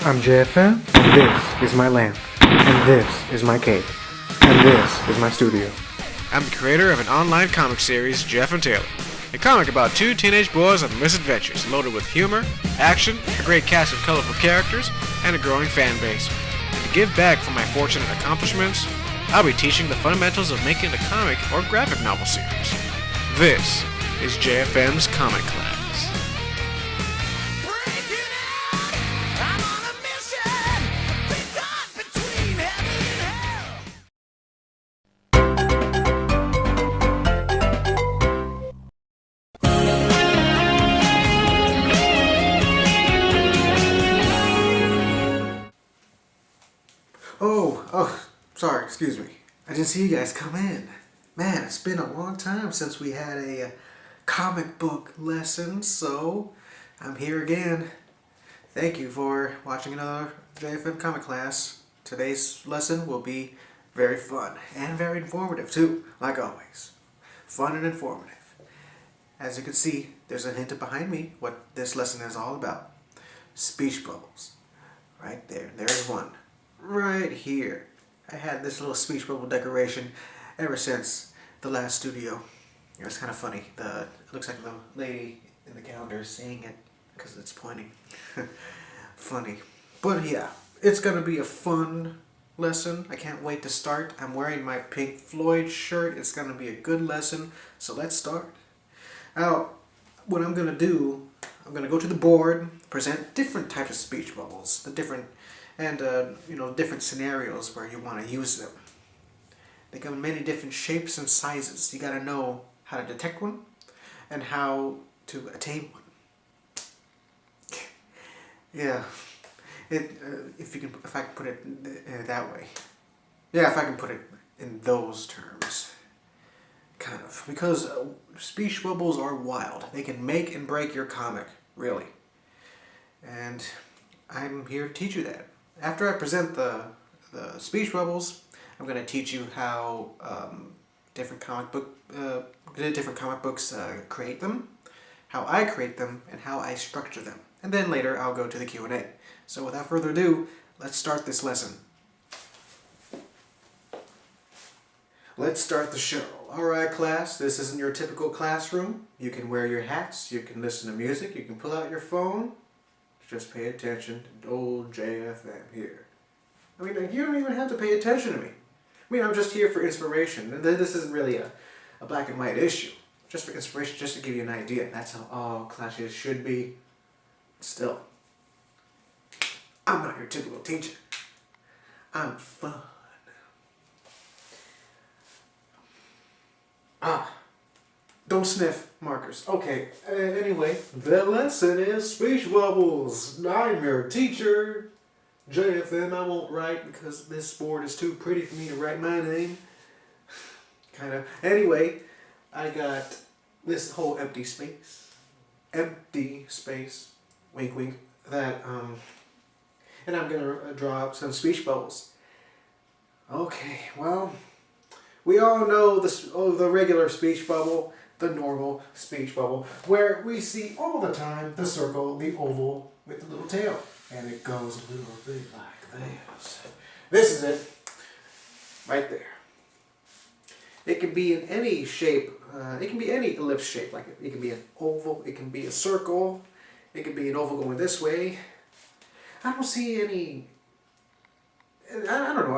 I'm JFM, and this is my lamp, and this is my cape, and this is my studio. I'm the creator of an online comic series, Jeff and Taylor. A comic about two teenage boys on misadventures, loaded with humor, action, a great cast of colorful characters, and a growing fan base. And to give back for my fortunate accomplishments, I'll be teaching the fundamentals of making a comic or graphic novel series. This is JFM's Comic Class. Sorry, excuse me. I didn't see you guys come in. Man, it's been a long time since we had a comic book lesson, so I'm here again. Thank you for watching another JFM comic class. Today's lesson will be very fun and very informative too, like always. Fun and informative. As you can see, there's a hint behind me what this lesson is all about. Speech bubbles. Right there. There's one. Right here. I had this little speech bubble decoration ever since the last studio. It was kind of funny. It looks like the lady in the calendar is saying it because it's pointing. Funny. But yeah, it's going to be a fun lesson. I can't wait to start. I'm wearing my Pink Floyd shirt. It's going to be a good lesson. So let's start. Now, what I'm going to do, I'm going to go to the board, present different types of speech bubbles, different scenarios where you want to use them. They come in many different shapes and sizes. You got to know how to detect one and how to attain one. Yeah, if I can put it that way. Yeah, if I can put it in those terms, kind of, because speech bubbles are wild. They can make and break your comic, really. And I'm here to teach you that. After I present the speech bubbles, I'm going to teach you how different comic books create them, how I create them, and how I structure them. And then later I'll go to the Q&A. So without further ado, let's start this lesson. Let's start the show. Alright class, this isn't your typical classroom. You can wear your hats, you can listen to music, you can pull out your phone. Just pay attention to old JFM here. I mean, you don't even have to pay attention to me. I mean, I'm just here for inspiration. This isn't really a black and white issue. Just for inspiration, just to give you an idea. That's how all classes should be. Still, I'm not your typical teacher. I'm fun. Don't sniff markers. Okay, anyway, the lesson is speech bubbles. I'm your teacher, JFM. I won't write because this board is too pretty for me to write my name. Kind of. Anyway, I got this whole empty space. Wink, wink. And I'm going to draw up some speech bubbles. Okay, well, we all know the regular speech bubble. The normal speech bubble, where we see all the time the circle, the oval with the little tail. And it goes a little bit like this. This is it. Right there. It can be in any shape. It can be any ellipse shape. Like it can be an oval, it can be a circle, it can be an oval going this way. I don't see any... I don't know.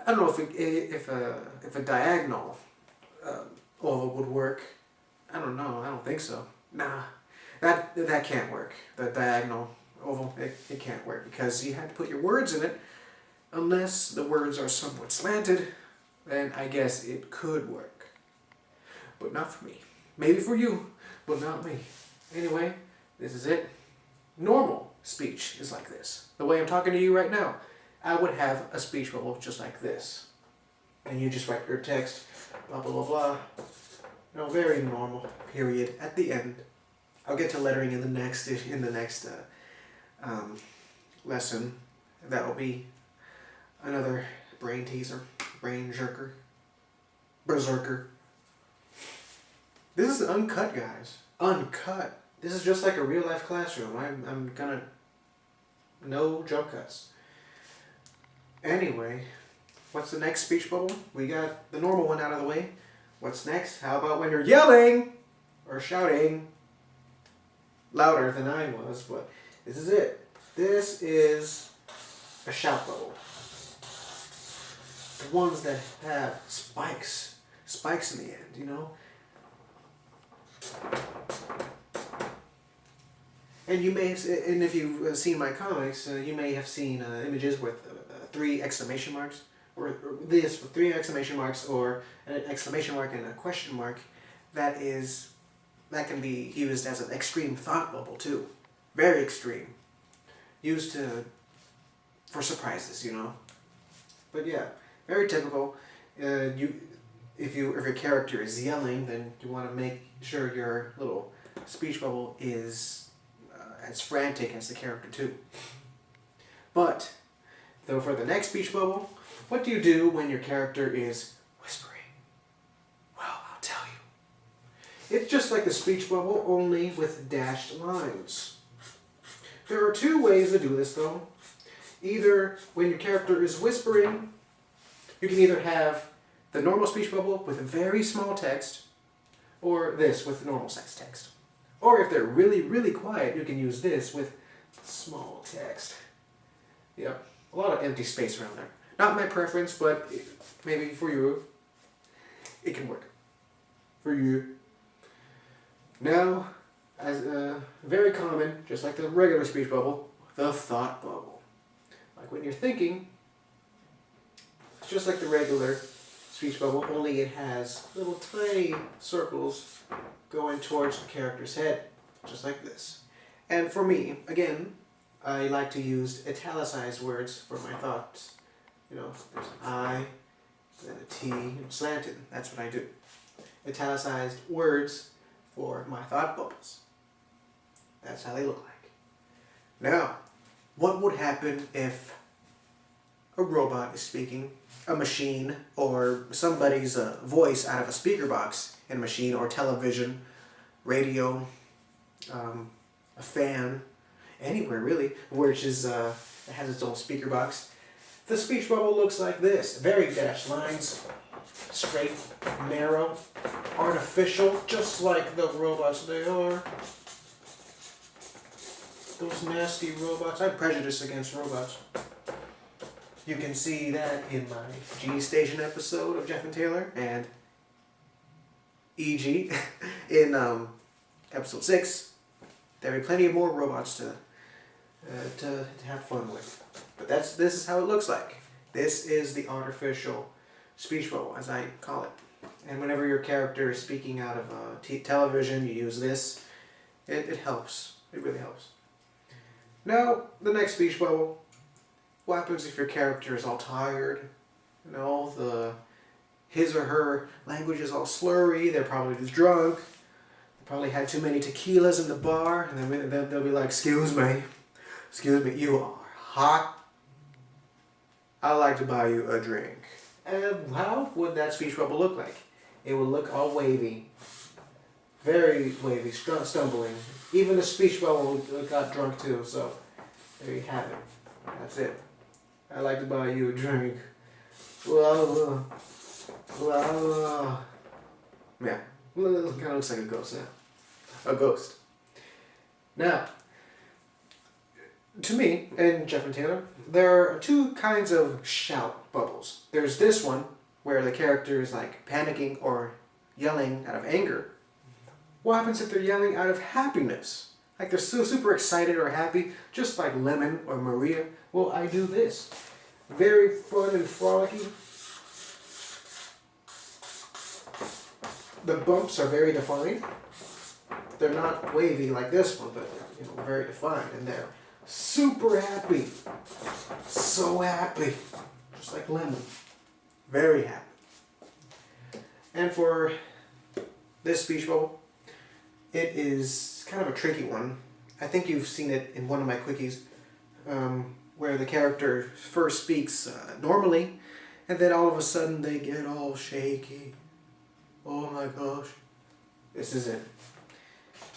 I don't know if a diagonal oval would work. I don't know. I don't think so. Nah, that can't work. The diagonal oval, it can't work because you have to put your words in it. Unless the words are somewhat slanted, then I guess it could work. But not for me. Maybe for you, but not me. Anyway, this is it. Normal speech is like this. The way I'm talking to you right now, I would have a speech bubble just like this. And you just write your text, blah, blah, blah, blah. No, very normal, period, at the end. I'll get to lettering in the next lesson. That will be another brain teaser, brain jerker, berserker. This is uncut, guys. Uncut. This is just like a real life classroom. I'm gonna No jump cuts. Anyway, what's the next speech bubble? We got the normal one out of the way. What's next? How about when you're yelling or shouting louder than I was? But this is it. This is a shout bubble. The ones that have spikes. Spikes in the end, you know? And you may have, and if you've seen my comics, you may have seen images with 3 exclamation marks, or this with 3 exclamation marks, or an exclamation mark and a question mark. That can be used as an extreme thought bubble too, very extreme, used for surprises, you know. But yeah, very typical. If your character is yelling, then you want to make sure your little speech bubble is as frantic as the character too. But though for the next speech bubble, what do you do when your character is whispering? Well, I'll tell you. It's just like the speech bubble, only with dashed lines. There are 2 ways to do this though. Either when your character is whispering, you can either have the normal speech bubble with very small text, or this with normal size text. Or if they're really, really quiet, you can use this with small text. Yep, a lot of empty space around there. Not my preference, but maybe for you, it can work. For you. Now, as very common, just like the regular speech bubble, the thought bubble. Like when you're thinking, it's just like the regular speech bubble, only it has little tiny circles going towards the character's head, just like this. And for me, again, I like to use italicized words for my thoughts. You know, there's an I, then a T, and slanted. That's what I do. Italicized words for my thought bubbles. That's how they look like. Now, what would happen if a robot is speaking, a machine, or somebody's voice out of a speaker box in a machine, or television, radio, a fan, anywhere really, which is it has its own speaker box. The speech bubble looks like this. Very dashed lines, straight, narrow, artificial, just like the robots they are. Those nasty robots. I'm prejudiced against robots. You can see that in my G Station episode of Jeff and Taylor, and E.G. in episode 6. There will be plenty of more robots to have fun with. But this is how it looks like. This is the artificial speech bubble, as I call it. And whenever your character is speaking out of television, you use this. It helps. It really helps. Now, the next speech bubble. What happens if your character is all tired? You know, his or her language is all slurry. They're probably just drunk. They probably had too many tequilas in the bar. And then they'll be like, excuse me, you are hot. I'd like to buy you a drink. And how would that speech bubble look like? It would look all wavy. Very wavy, stumbling. Even the speech bubble got drunk too, so there you have it. That's it. I'd like to buy you a drink. Well, yeah. Well, it kind of looks like a ghost now. A ghost. Now, to me, and Jeff and Taylor, there are 2 kinds of shout bubbles. There's this one, where the character is like panicking or yelling out of anger. What happens if they're yelling out of happiness? Like they're so super excited or happy, just like Lemon or Maria. Well, I do this. Very fun and frolicky. The bumps are very defined. They're not wavy like this one, but very defined. And they're super happy. So happy. Just like Lemon. Very happy. And for this speech bubble, it is kind of a tricky one. I think you've seen it in one of my quickies, where the character first speaks normally, and then all of a sudden they get all shaky. Oh my gosh. This is it.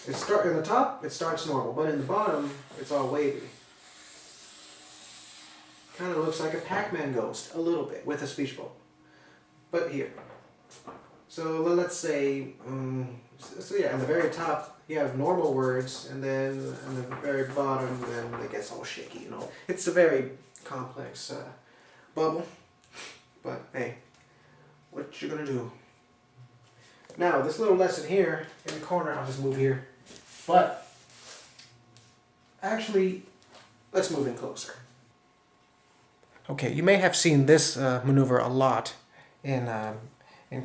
In the top, it starts normal, but in the bottom, it's all wavy. Kind of looks like a Pac-Man ghost, a little bit, with a speech bubble. But here. So let's say, so yeah, on the very top you have normal words, and then on the very bottom, then it gets all shaky, you know. It's a very complex bubble, but hey, what you gonna do? Now, this little lesson here in the corner, I'll just move here, but actually, let's move in closer. Okay, you may have seen this maneuver a lot in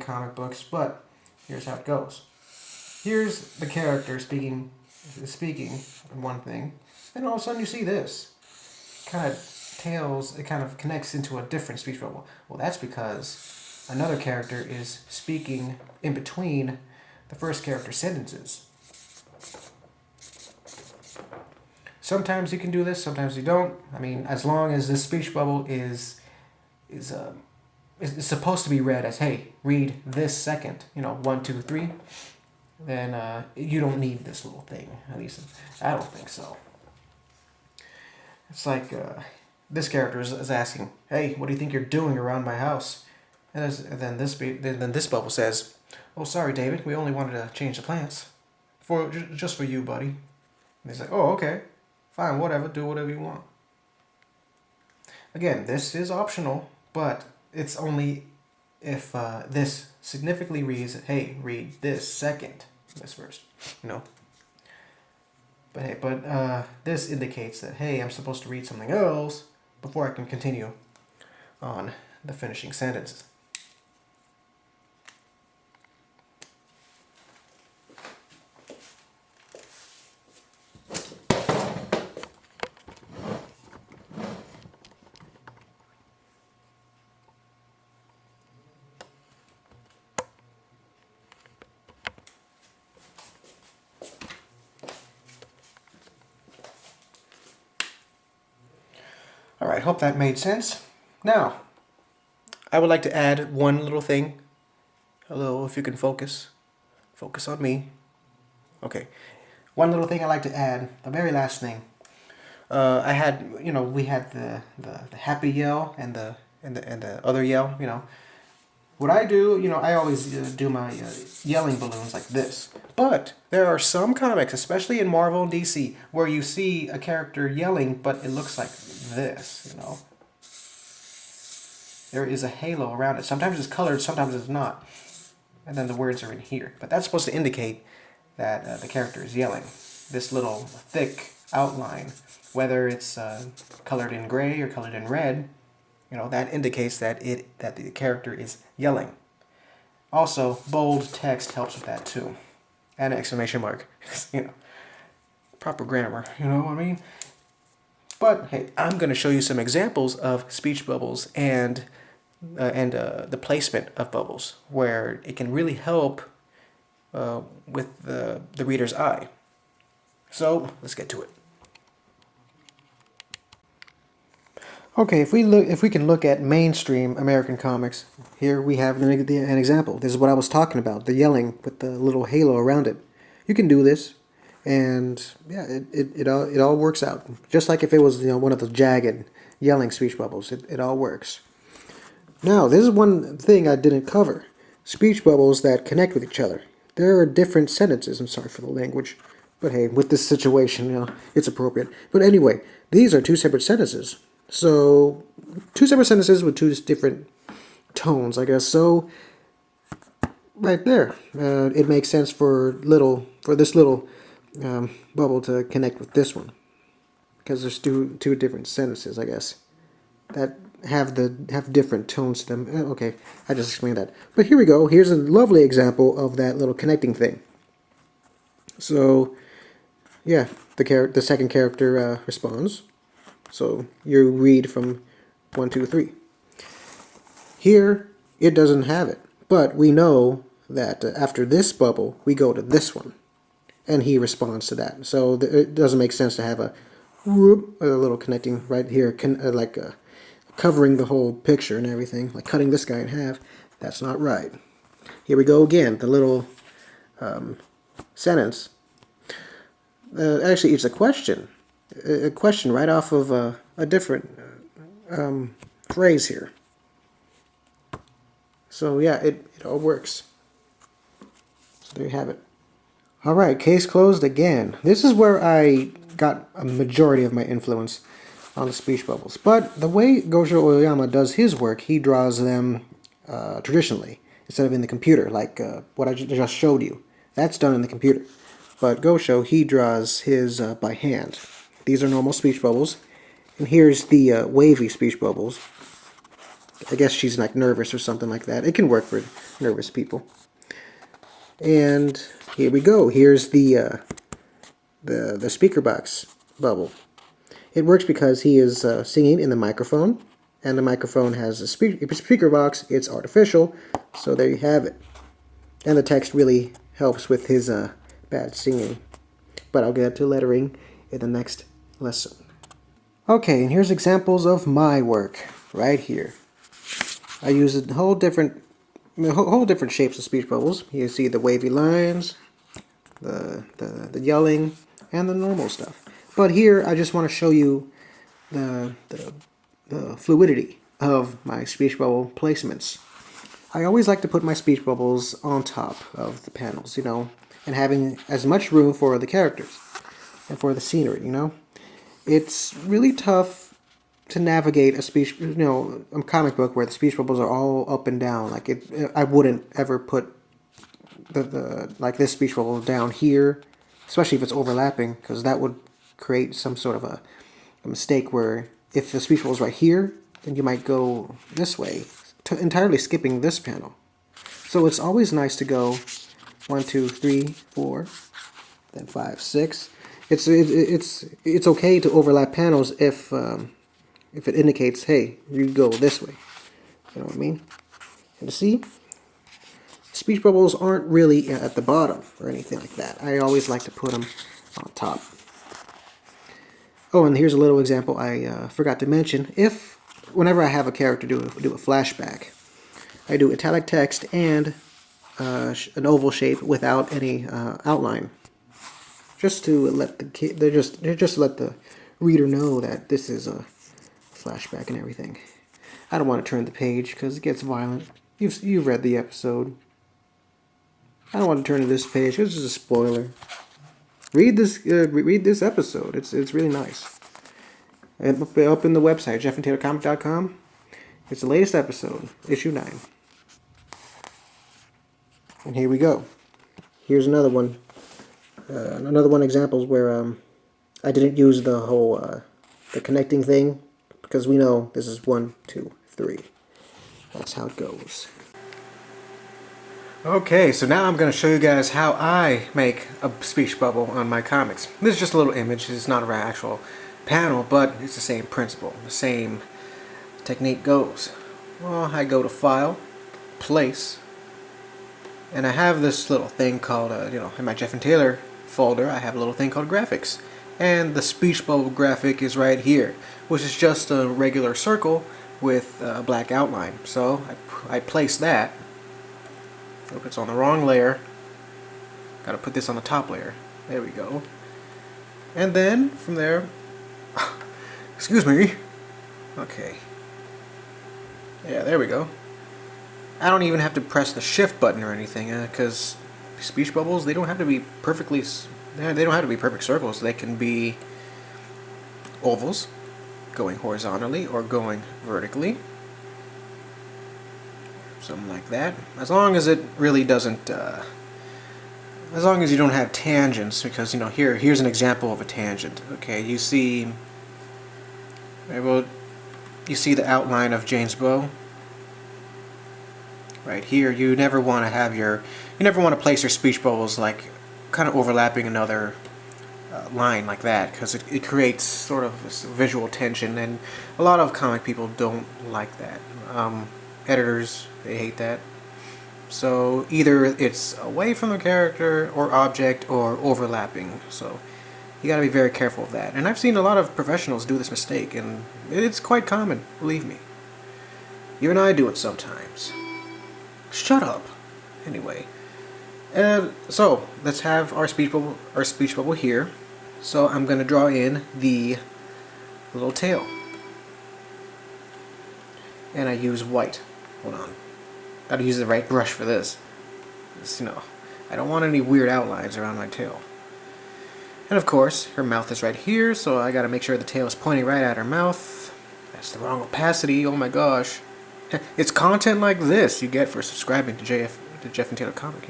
comic books, but here's how it goes. Here's the character speaking one thing, and all of a sudden you see this. It kind of connects into a different speech bubble. Well, that's because another character is speaking in between the first character's sentences. Sometimes you can do this, sometimes you don't. I mean, as long as this speech bubble is supposed to be read as, hey, read this second, 1, 2, 3, then you don't need this little thing. At least I don't think so. It's like this character is asking, hey, what do you think you're doing around my house? And then this bubble says, oh, sorry, David, we only wanted to change the plants. Just for you, buddy. And he's like, oh, okay, fine, whatever, do whatever you want. Again, this is optional, but it's only if this significantly reads, hey, read this second, this first, But hey, this indicates that, hey, I'm supposed to read something else before I can continue on the finishing sentences. Alright, hope that made sense. Now, I would like to add one little thing. Hello, if you can focus. Focus on me. Okay. One little thing I like to add, the very last thing. I had, we had the happy yell and the other yell, What I do, I always do my yelling balloons like this. But there are some comics, especially in Marvel and DC, where you see a character yelling, but it looks like this, There is a halo around it. Sometimes it's colored, sometimes it's not. And then the words are in here. But that's supposed to indicate that the character is yelling. This little thick outline, whether it's colored in gray or colored in red, that indicates that the character is yelling. Also, bold text helps with that too. And an exclamation mark. Proper grammar, you know what I mean? But hey, I'm going to show you some examples of speech bubbles and the placement of bubbles, where it can really help with the reader's eye. So, let's get to it. Okay, if we can look at mainstream American comics, here we have an example. This is what I was talking about, the yelling with the little halo around it. You can do this, and yeah, it all works out. Just like if it was one of the jagged yelling speech bubbles, it all works. Now, this is one thing I didn't cover: speech bubbles that connect with each other. There are different sentences. I'm sorry for the language, but hey, with this situation, it's appropriate. But anyway, these are two separate sentences. So, two separate sentences with two different tones, I guess. So, right there, it makes sense for this little bubble to connect with this one, because there's two different sentences, I guess, that have different tones to them. Okay, I just explained that. But here we go. Here's a lovely example of that little connecting thing. So, yeah, the second character responds. So you read from 1, 2, 3. Here, it doesn't have it. But we know that after this bubble, we go to this one. And he responds to that. So it doesn't make sense to have a little connecting right here, covering the whole picture and everything, like cutting this guy in half. That's not right. Here we go again, the little sentence. Actually, it's a question. A question right off of a different phrase here. So yeah, it all works. So there you have it. Alright, case closed again. This is where I got a majority of my influence on the speech bubbles. But the way Gosho Oyama does his work, he draws them traditionally, instead of in the computer, like what I just showed you. That's done in the computer. But Gosho, he draws his by hand. These are normal speech bubbles. And here's the wavy speech bubbles. I guess she's like nervous or something like that. It can work for nervous people. And here we go. Here's the speaker box bubble. It works because he is singing in the microphone, and the microphone has a speaker box. It's artificial, so there you have it. And the text really helps with his bad singing. But I'll get to lettering in the next lesson. Okay, and here's examples of my work right here. I use a whole different shapes of speech bubbles. You see the wavy lines, the yelling, and the normal stuff. But here I just want to show you the fluidity of my speech bubble placements. I always like to put my speech bubbles on top of the panels, you know, and having as much room for the characters and for the scenery, you know. It's really tough to navigate a speech, you know, a comic book where the speech bubbles are all up and down. Like I wouldn't ever put like this speech bubble down here, especially if it's overlapping, because that would create some sort of a mistake where if the speech bubble is right here, then you might go this way, entirely skipping this panel. So it's always nice to go 1, 2, 3, 4, then 5, 6. It's okay to overlap panels if it indicates, hey, you go this way. You know what I mean? And to see, speech bubbles aren't really at the bottom or anything like that. I always like to put them on top. Oh, and here's a little example I forgot to mention. Whenever I have a character do a flashback, I do italic text and an oval shape without any outline, just to let the reader know that this is a flashback and everything. I don't want to turn the page because it gets violent. You've read the episode. I don't want to turn to this page. This is a spoiler. Read this episode. It's really nice. Up in the website, jeffandtaylorcomic.com. It's the latest episode, issue 9. And here we go. Here's another one. Examples where I didn't use the whole the connecting thing, because we know this is 1, 2, 3. That's how it goes. Okay, so now I'm going to show you guys how I make a speech bubble on my comics. This is just a little image. It's not an actual panel, but it's the same principle. The same technique goes. Well, I go to File, Place, and I have this little thing called, in my Jeff and Taylor folder, I have a little thing called Graphics. And the speech bubble graphic is right here, which is just a regular circle with a black outline. So I place that. Hope it's on the wrong layer. Gotta put this on the top layer. There we go. And then from there, excuse me. Okay. Yeah, there we go. I don't even have to press the shift button or anything, because speech bubbles, they don't have to be perfect circles. They can be ovals, going horizontally or going vertically. Something like that. As long as it really doesn't, as long as you don't have tangents, because, here's an example of a tangent. Okay, you see the outline of Jane's bow. Right here, you never want to place your speech bubbles like kind of overlapping another line like that, because it creates sort of this visual tension, and a lot of comic people don't like that. Editors, they hate that. So either it's away from the character or object or overlapping. So you gotta be very careful of that. And I've seen a lot of professionals do this mistake, and it's quite common, believe me. Even I do it sometimes. Shut up. Anyway. So let's have our speech bubble here. So I'm gonna draw in the little tail. And I use white. Hold on. Gotta use the right brush for this. I don't want any weird outlines around my tail. And of course, her mouth is right here, so I gotta make sure the tail is pointing right at her mouth. That's the wrong opacity, oh my gosh. It's content like this you get for subscribing to Jeff and Taylor Comic,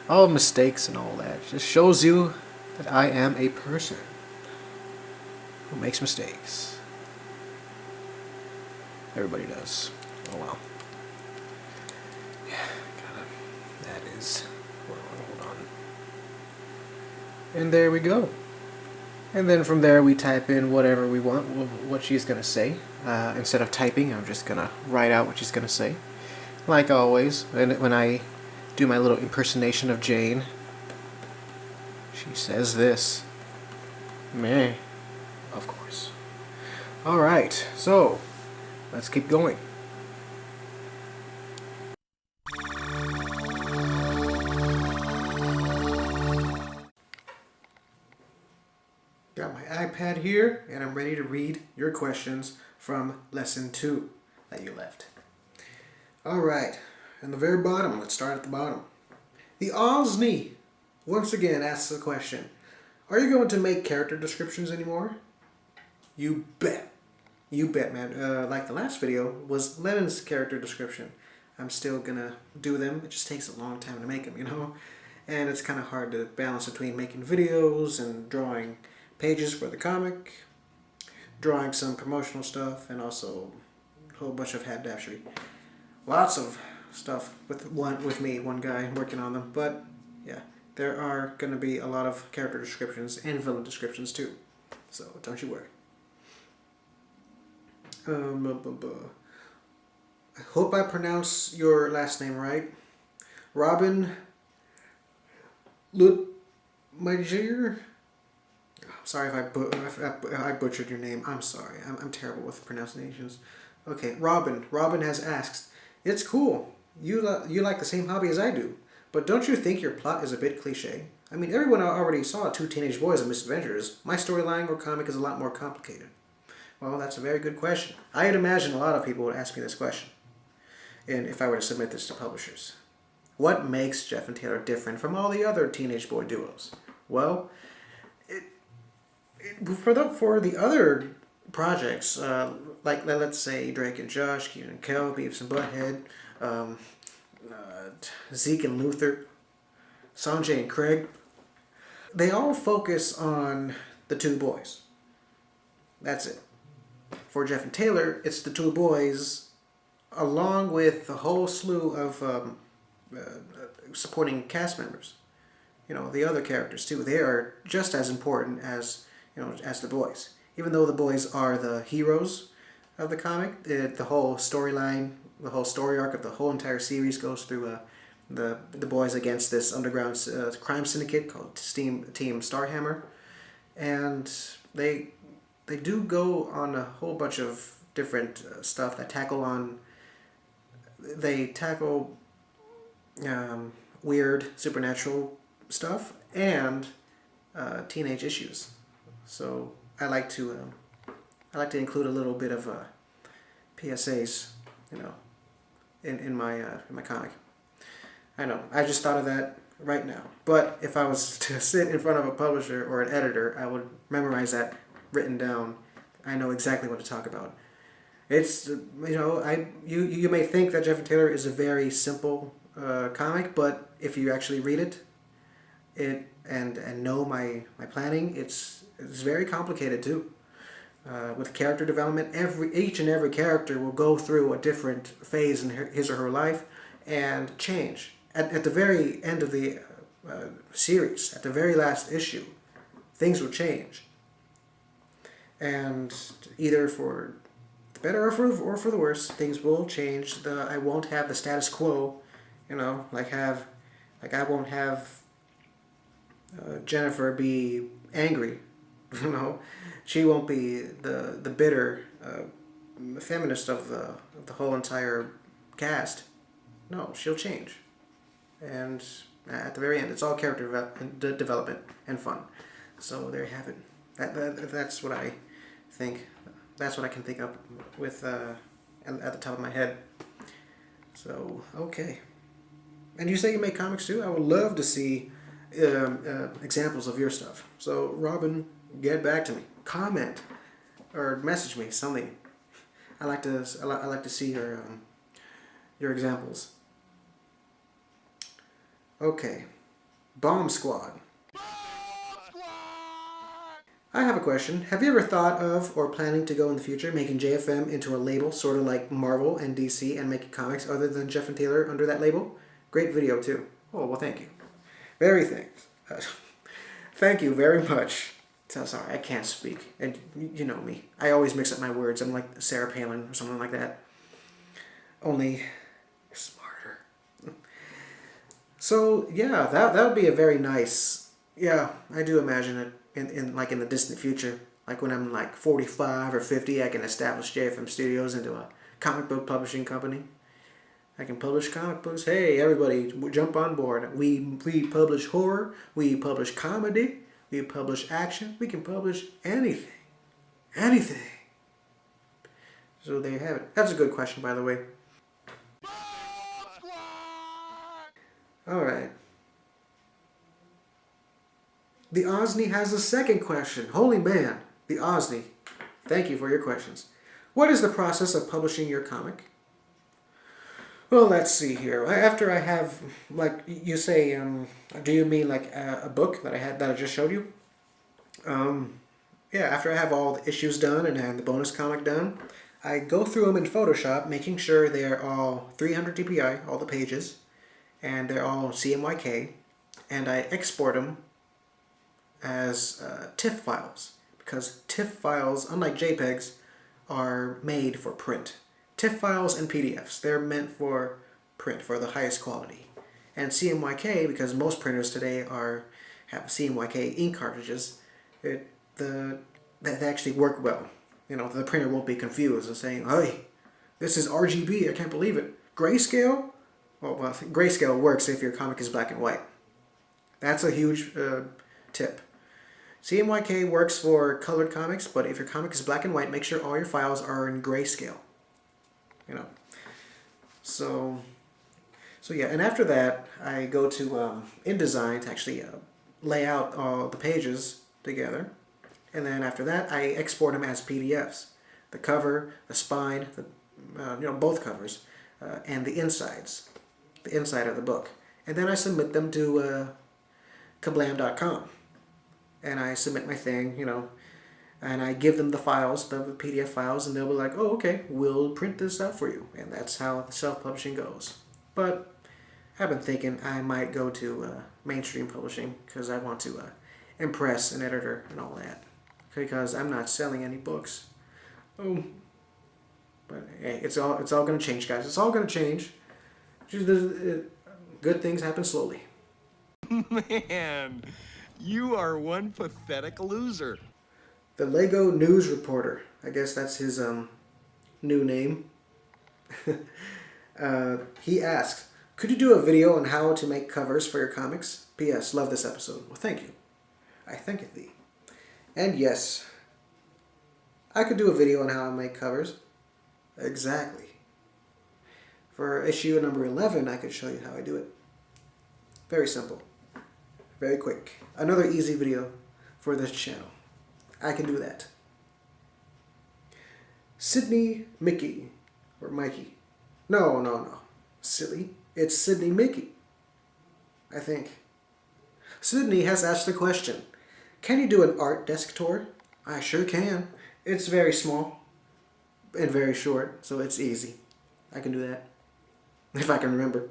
All mistakes and all that. Just shows you that I am a person who makes mistakes. Everybody does. Oh well. That is... Hold on. And there we go. And then from there we type in whatever we want, what she's going to say. Instead of typing, I'm just going to write out what she's going to say. Like always, when I do my little impersonation of Jane, she says this. Meh. Of course. Alright, so let's keep going. Got my iPad here, and I'm ready to read your questions from Lesson 2 that you left. Alright, and the very bottom, let's start at the bottom. The Osney once again asks the question, are you going to make character descriptions anymore? You bet. You bet, man. Like the last video was Lennon's character description. I'm still gonna do them. It just takes a long time to make them, And it's kind of hard to balance between making videos and drawing pages for the comic, drawing some promotional stuff, and also a whole bunch of haberdashery. Lots of stuff with me, one guy working on them. But yeah, there are going to be a lot of character descriptions and villain descriptions too. So don't you worry. I hope I pronounce your last name right. Robin Lutmajer. Sorry if I butchered your name. I'm sorry. I'm terrible with pronunciations. Okay, Robin. Robin has asked, it's cool. You like the same hobby as I do, but don't you think your plot is a bit cliche? I mean, everyone already saw Two Teenage Boys and Misadventures. My storyline or comic is a lot more complicated. Well, that's a very good question. I'd imagine a lot of people would ask me this question, and if I were to submit this to publishers. What makes Jeff and Taylor different from all the other teenage boy duos? Well, for the other projects, like let's say Drake and Josh, Keenan and Kel, Beavis and Butthead, Zeke and Luther, Sanjay and Craig, they all focus on the two boys. That's it. For Jeff and Taylor, it's the two boys, along with the whole slew of supporting cast members. The other characters too. They are just as important as the boys. Even though the boys are the heroes of the comic, the whole storyline, the whole story arc of the whole entire series goes through the boys against this underground crime syndicate called Team Starhammer, and they do go on a whole bunch of different stuff that tackle weird supernatural stuff and teenage issues. So I like to include a little bit of PSAs, in my comic. I know, I just thought of that right now. But if I was to sit in front of a publisher or an editor, I would memorize that written down. I know exactly what to talk about. It's you may think that Jeff and Taylor is a very simple comic, but if you actually read it and know my planning, it's very complicated too. With character development, each and every character will go through a different phase in his or her life and change. At the very end of the series, at the very last issue, things will change. And either for the better or for the worse, things will change. I won't have the status quo, like I won't have Jennifer be angry, She won't be the bitter feminist of the whole entire cast. No, she'll change. And at the very end, it's all character development and fun. So there you have it. That's what I think. That's what I can think of with at the top of my head. So, okay. And you say you make comics too? I would love to see examples of your stuff. So, Robin, get back to me. Comment or message me something. I like to see your examples. Okay. Bomb Squad. I have a question. Have you ever thought of or planning to go in the future making JFM into a label, sort of like Marvel and DC, and making comics other than Jeff and Taylor under that label? Great video too. Oh, well, thank you. Very thanks. Thank you very much. So sorry, I can't speak. And you know me. I always mix up my words. I'm like Sarah Palin or something like that. Only smarter. So yeah, that would be a very nice. Yeah, I do imagine it in the distant future. Like when I'm like 45 or 50, I can establish JFM Studios into a comic book publishing company. I can publish comic books. Hey, everybody, jump on board. We publish horror. We publish comedy. We publish action. We can publish anything. Anything. So there you have it. That's a good question, by the way. Alright. The Osney has a second question. Holy man. The Osney. Thank you for your questions. What is the process of publishing your comic? Well, let's see here. After I have, like you say, do you mean like a book that I just showed you? Yeah, after I have all the issues done and I have the bonus comic done, I go through them in Photoshop, making sure they're all 300 dpi, all the pages, and they're all CMYK, and I export them as TIFF files, because TIFF files, unlike JPEGs, are made for print. TIFF files and PDFs, they're meant for print, for the highest quality. And CMYK, because most printers today have CMYK ink cartridges, they actually work well. You know, the printer won't be confused and saying, hey, this is RGB, I can't believe it. Grayscale? Well, grayscale works if your comic is black and white. That's a huge tip. CMYK works for colored comics, but if your comic is black and white, make sure all your files are in grayscale. You know. So yeah, and after that, I go to InDesign to actually lay out all the pages together. And then after that, I export them as PDFs. The cover, the spine, both covers, and the insides. The inside of the book. And then I submit them to kablam.com. And I submit my thing, and I give them the files, the PDF files, and they'll be like, oh, okay, we'll print this out for you. And that's how the self-publishing goes. But I've been thinking I might go to mainstream publishing because I want to impress an editor and all that. Because I'm not selling any books. But hey, it's all going to change, guys. It's all going to change. Just, good things happen slowly. Man, you are one pathetic loser. The Lego News Reporter. I guess that's his new name. He asks, could you do a video on how to make covers for your comics? P.S. Love this episode. Well, thank you. I thank thee. And yes, I could do a video on how I make covers. Exactly. For issue number 11, I could show you how I do it. Very simple. Very quick. Another easy video for this channel. I can do that. Sydney Mickey. Or Mikey. No. Silly. It's Sydney Mickey. I think. Sydney has asked the question, can you do an art desk tour? I sure can. It's very small and very short, so it's easy. I can do that. If I can remember.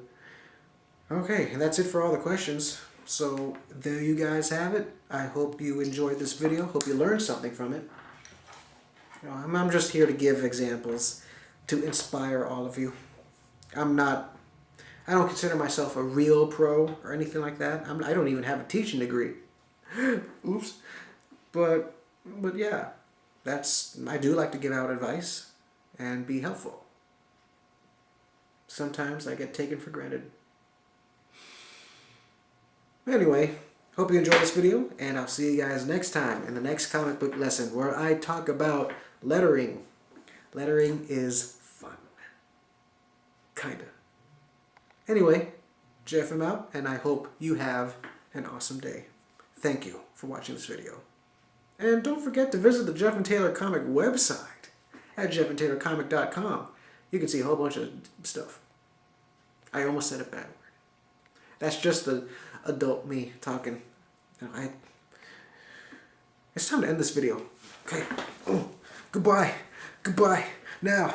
Okay, and that's it for all the questions. So there you guys have it. I hope you enjoyed this video. Hope you learned something from it. I'm just here to give examples to inspire all of you. I don't consider myself a real pro or anything like that. I don't even have a teaching degree. Oops. But yeah, I do like to give out advice and be helpful. Sometimes I get taken for granted. Anyway, hope you enjoyed this video, and I'll see you guys next time in the next comic book lesson where I talk about lettering. Lettering is fun. Kinda. Anyway, JFM out, and I hope you have an awesome day. Thank you for watching this video. And don't forget to visit the Jeff and Taylor Comic website at jeffandtaylorcomic.com. You can see a whole bunch of stuff. I almost said a bad word. That's just the adult me talking. It's time to end this video. Okay. Oh, goodbye. Goodbye. Now.